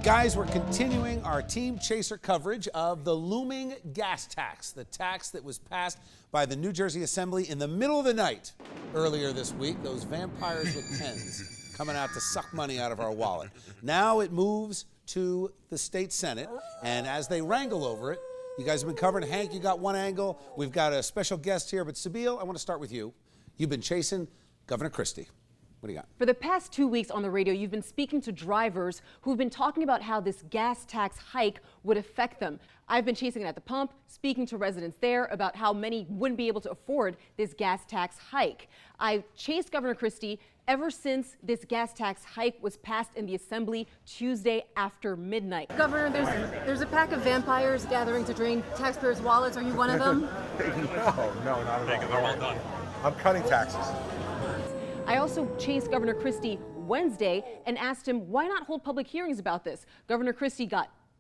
Guys, we're continuing our Team Chaser coverage of the looming gas tax, the tax that was passed by the New Jersey Assembly in the middle of the night earlier this week. Those vampires with pens coming out to suck money out of our wallet. Now it moves to the state Senate, and as they wrangle over it, you guys have been covering. Hank, you got one angle. We've got a special guest here, but Sabeel, I want to start with you. You've been chasing Governor Christie. What do you got? For the past 2 weeks on the radio, you've been speaking to drivers who've been talking about how this gas tax hike would affect them. I've been chasing it at the pump, speaking to residents there about how many wouldn't be able to afford this gas tax hike. I've chased Governor Christie ever since this gas tax hike was passed in the Assembly Tuesday after midnight. Governor, there's a pack of vampires gathering to drain taxpayers' wallets. Are you one of them? No, not at all. They're all done. I'm cutting taxes. I also chased Governor Christie Wednesday and asked him why not hold public hearings about this. Governor Christie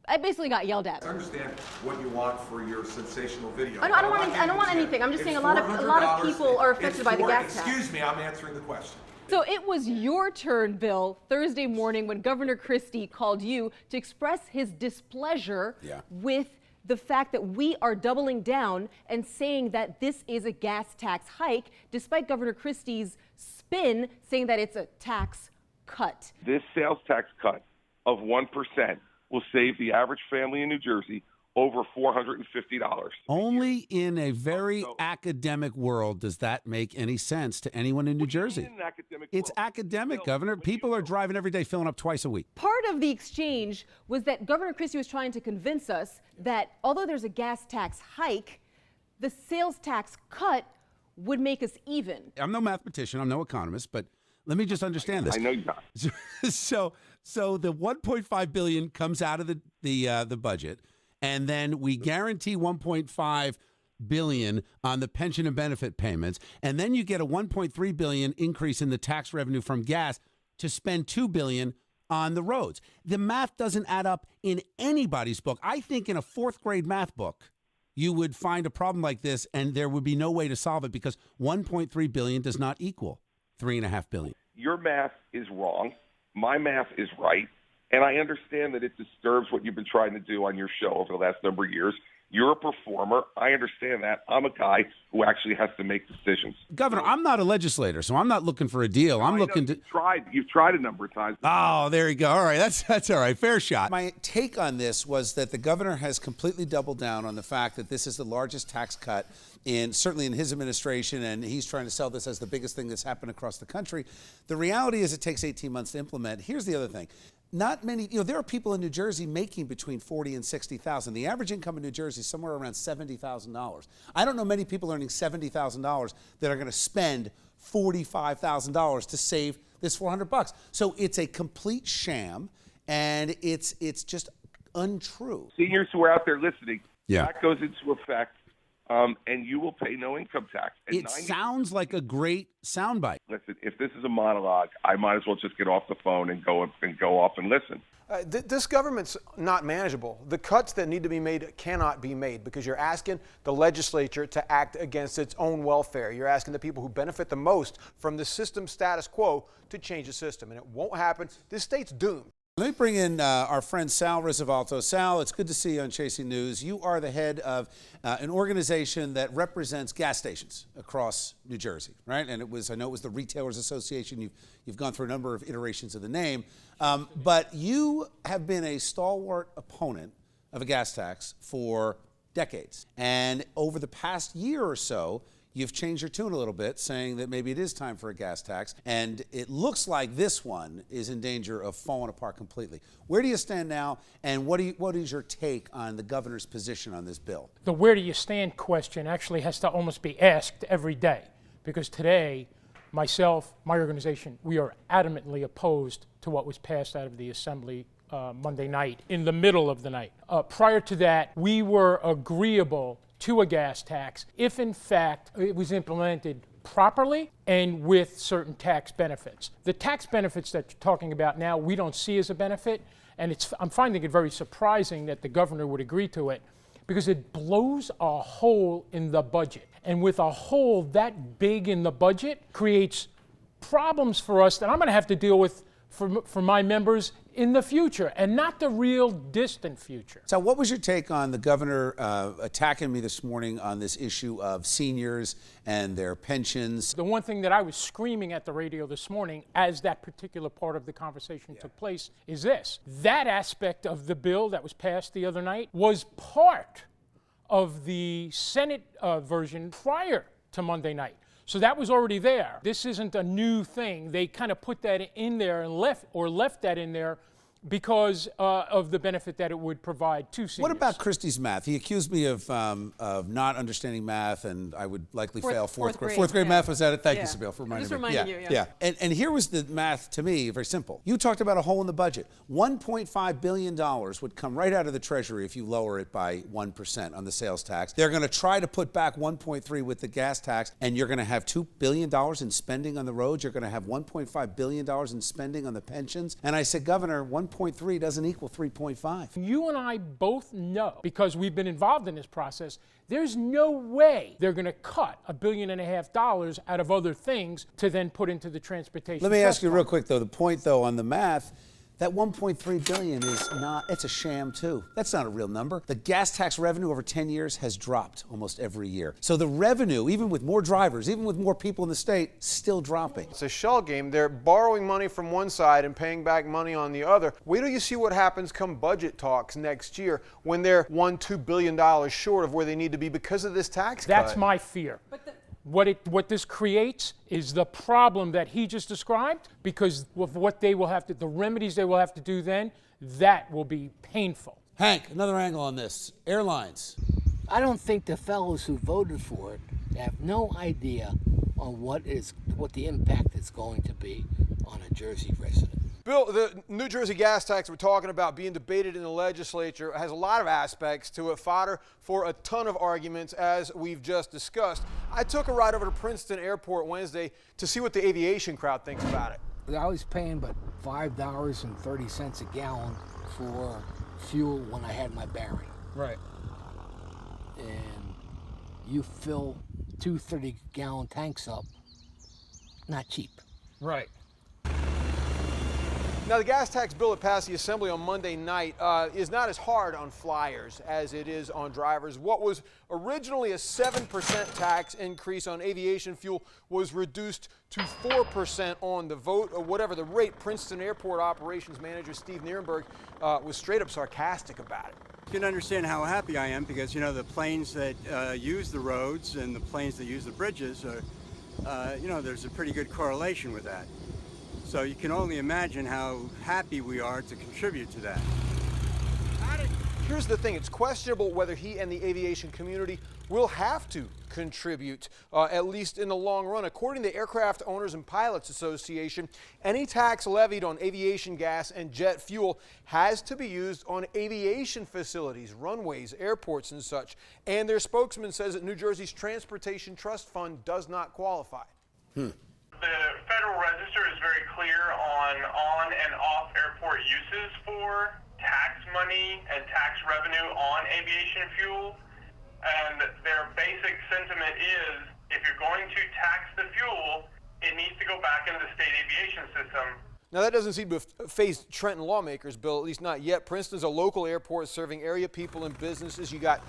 I basically got yelled at. I understand what you want for your sensational video. I don't want anything. I'm just saying a lot of people are affected by the gas tax. Excuse me, I'm answering the question. So it was your turn, Bill, Thursday morning when Governor Christie called you to express his displeasure with the fact that we are doubling down and saying that this is a gas tax hike, despite Governor Christie's spin saying that it's a tax cut. This sales tax cut of 1% will save the average family in New Jersey over $450. Only in a very academic world does that make any sense to anyone in New Jersey. It's academic, Governor. People are driving every day, filling up twice a week. Part of the exchange was that Governor Christie was trying to convince us that although there's a gas tax hike, the sales tax cut would make us even. I'm no mathematician, I'm no economist, but let me just understand this. I know you're not. So the $1.5 billion comes out of the budget. And then we guarantee $1.5 billion on the pension and benefit payments. And then you get a $1.3 billion increase in the tax revenue from gas to spend $2 billion on the roads. The math doesn't add up in anybody's book. I think in a fourth grade math book, you would find a problem like this and there would be no way to solve it because $1.3 billion does not equal $3.5 billion. Your math is wrong. My math is right. And I understand that it disturbs what you've been trying to do on your show over the last number of years. You're a performer. I understand that. I'm a guy who actually has to make decisions. Governor, I'm not a legislator, so I'm not looking for a deal. I'm looking to. You've tried a number of times. Oh, there you go. All right, that's all right. Fair shot. My take on this was that the governor has completely doubled down on the fact that this is the largest tax cut certainly in his administration, and he's trying to sell this as the biggest thing that's happened across the country. The reality is it takes 18 months to implement. Here's the other thing. Not many, there are people in New Jersey making between $40,000 and $60,000. The average income in New Jersey is somewhere around $70,000. I don't know many people earning $70,000 that are going to spend $45,000 to save this $400. So it's a complete sham, and it's just untrue. Seniors who are out there listening, that goes into effect. And you will pay no income tax. And it sounds like a great soundbite. Listen, if this is a monologue, I might as well just get off the phone and go off and listen. This government's not manageable. The cuts that need to be made cannot be made because you're asking the legislature to act against its own welfare. You're asking the people who benefit the most from the system status quo to change the system, and it won't happen. This state's doomed. Let me bring in our friend Sal Risalvato. Sal, it's good to see you on Chasing News. You are the head of an organization that represents gas stations across New Jersey, right? And I know it was the Retailers Association. You've gone through a number of iterations of the name, but you have been a stalwart opponent of a gas tax for decades. And over the past year or so, you've changed your tune a little bit, saying that maybe it is time for a gas tax, and it looks like this one is in danger of falling apart completely. Where do you stand now, and what is your take on the governor's position on this bill? The where do you stand question actually has to almost be asked every day, because today, myself, my organization, we are adamantly opposed to what was passed out of the Assembly Monday night, in the middle of the night. Prior to that, we were agreeable to a gas tax if in fact it was implemented properly and with certain tax benefits. The tax benefits that you're talking about now we don't see as a benefit, and I'm finding it very surprising that the governor would agree to it because it blows a hole in the budget. And with a hole that big in the budget creates problems for us that I'm going to have to deal with for my members in the future and not the real distant future. So what was your take on the governor attacking me this morning on this issue of seniors and their pensions? The one thing that I was screaming at the radio this morning as that particular part of the conversation took place is this. That aspect of the bill that was passed the other night was part of the Senate version prior to Monday night. So that was already there. This isn't a new thing. They kind of put that in there and left that in there because of the benefit that it would provide to seniors. What about Christie's math? He accused me of not understanding math, and I would likely fail fourth grade. Fourth grade math, was that it? Thank you, Sabil, for reminding me. Just reminding you, yeah. And here was the math to me, very simple. You talked about a hole in the budget. $1.5 billion would come right out of the Treasury if you lower it by 1% on the sales tax. They're going to try to put back 1.3 with the gas tax, and you're going to have $2 billion in spending on the roads. You're going to have $1.5 billion in spending on the pensions. And I said, Governor, 1.3 doesn't equal 3.5. You and I both know, because we've been involved in this process, there's no way they're going to cut $1.5 billion out of other things to then put into the transportation. Let me ask you real quick, though, the point, though, on the math, that $1.3 billion is not, it's a sham too. That's not a real number. The gas tax revenue over 10 years has dropped almost every year. So the revenue, even with more drivers, even with more people in the state, still dropping. It's a shell game. They're borrowing money from one side and paying back money on the other. Wait till you see what happens come budget talks next year when they're $2 billion short of where they need to be because of this tax cut. That's my fear. What this creates is the problem that he just described, because of what they will have to, the remedies they will have to do then, that will be painful. Hank, another angle on this. Airlines. I don't think the fellows who voted for it have no idea on what the impact is going to be on a Jersey resident. Bill, the New Jersey gas tax we're talking about being debated in the legislature has a lot of aspects to it, fodder for a ton of arguments, as we've just discussed. I took a ride over to Princeton Airport Wednesday to see what the aviation crowd thinks about it. I was paying but $5.30 a gallon for fuel when I had my Barry. Right. And you fill 2 30-gallon tanks up, not cheap. Right. Now, the gas tax bill that passed the Assembly on Monday night is not as hard on flyers as it is on drivers. What was originally a 7% tax increase on aviation fuel was reduced to 4% on the vote, or whatever the rate. Princeton Airport Operations Manager Steve Nierenberg was straight up sarcastic about it. You can understand how happy I am because, you know, the planes that use the roads and the planes that use the bridges are, you know, there's a pretty good correlation with that. So you can only imagine how happy we are to contribute to that. Here's the thing, it's questionable whether he and the aviation community will have to contribute, at least in the long run. According to the Aircraft Owners and Pilots Association, any tax levied on aviation gas and jet fuel has to be used on aviation facilities, runways, airports, and such. And their spokesman says that New Jersey's Transportation Trust Fund does not qualify. The Federal Register is very clear on and off airport uses for tax money and tax revenue on aviation fuel. And their basic sentiment is, if you're going to tax the fuel, it needs to go back into the state aviation system. Now, that doesn't seem to have phased Trenton lawmakers, Bill, at least not yet. Princeton's a local airport serving area people and businesses. You got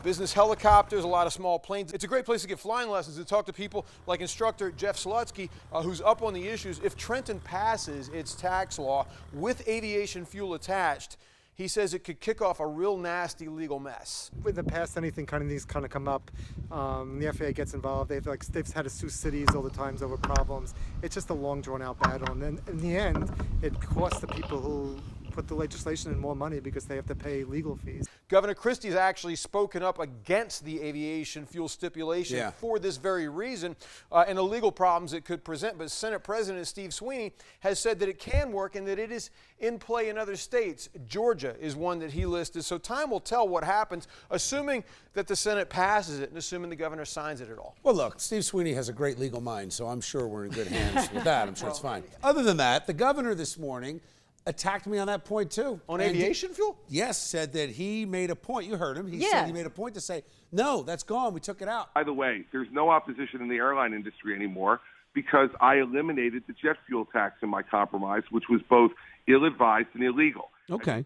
business helicopters, a lot of small planes. It's a great place to get flying lessons and talk to people like instructor Jeff Slutsky, who's up on the issues. If Trenton passes its tax law with aviation fuel attached, he says it could kick off a real nasty legal mess. In the past, anything these kind of come up, the FAA gets involved. They've had to sue cities all the times over problems. It's just a long, drawn-out battle, and then in the end, it costs the people who put the legislation in more money because they have to pay legal fees. Governor Christie has actually spoken up against the aviation fuel stipulation for this very reason and the legal problems it could present. But Senate President Steve Sweeney has said that it can work and that it is in play in other states. Georgia is one that he listed. So time will tell what happens, assuming that the Senate passes it and assuming the governor signs it at all. Well, look, Steve Sweeney has a great legal mind, so I'm sure we're in good hands with that. I'm sure it's fine. Other than that, the governor this morning attacked me on that point too. On aviation fuel? Yes, said that he made a point. You heard him. He said he made a point to say, no, that's gone. We took it out. By the way, there's no opposition in the airline industry anymore because I eliminated the jet fuel tax in my compromise, which was both ill-advised and illegal. Okay.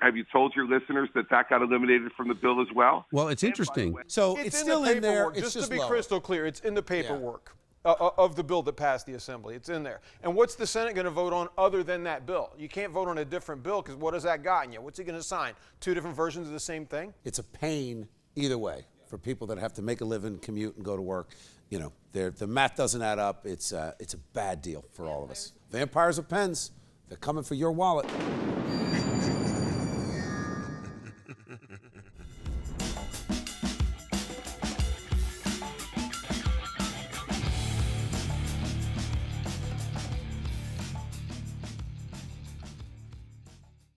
Have you told your listeners that got eliminated from the bill as well? Well, it's interesting. So it's still the in there. paperwork. It's Just to be lower. crystal clear, it's in the paperwork of the bill that passed the Assembly. It's in there. And what's the Senate going to vote on other than that bill? You can't vote on a different bill because what has that gotten you? What's he going to sign? 2 different versions of the same thing? It's a pain either way for people that have to make a living, commute, and go to work. You know, the math doesn't add up. It's a bad deal for all of us. Vampires with pens, they're coming for your wallet.